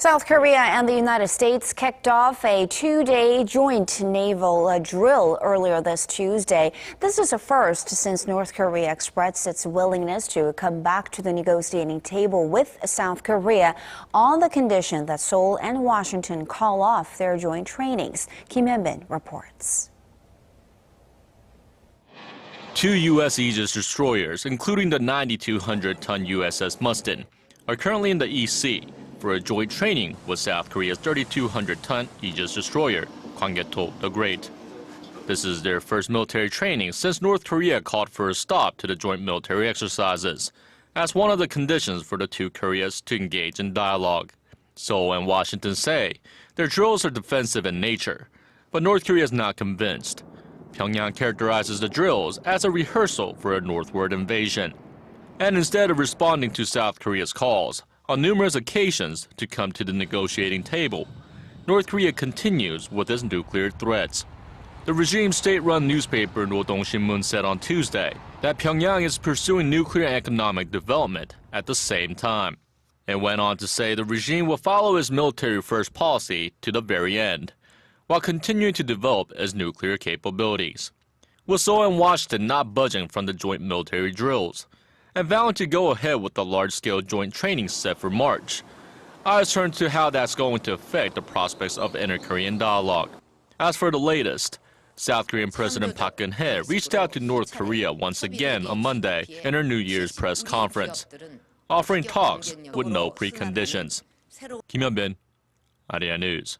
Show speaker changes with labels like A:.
A: South Korea and the United States kicked off a two-day joint naval drill earlier this Tuesday. This is a first since North Korea expressed its willingness to come back to the negotiating table with South Korea on the condition that Seoul and Washington call off their joint trainings. Hyun-bin reports.
B: Two U.S. Aegis destroyers, including the 9,200-ton USS Mustin, are currently in the East Sea for a joint training with South Korea's 3,200-ton Aegis destroyer, Gwanggaeto the Great. This is their first military training since North Korea called for a stop to the joint military exercises, as one of the conditions for the two Koreas to engage in dialogue. Seoul and Washington say their drills are defensive in nature, but North Korea is not convinced. Pyongyang characterizes the drills as a rehearsal for a northward invasion. And instead of responding to South Korea's calls on numerous occasions to come to the negotiating table, North Korea continues with its nuclear threats. The regime's state-run newspaper Rodong Sinmun said on Tuesday that Pyongyang is pursuing nuclear and economic development at the same time, and went on to say the regime will follow its military-first policy to the very end, while continuing to develop its nuclear capabilities. With Seoul and Washington not budging from the joint military drills, and vowing to go ahead with the large-scale joint training set for March, eyes turn to how that's going to affect the prospects of inter-Korean dialogue. As for the latest, South Korean President Park Geun-hye reached out to North Korea once again on Monday in her New Year's press conference, offering talks with no preconditions. Hyun-bin, Arirang News.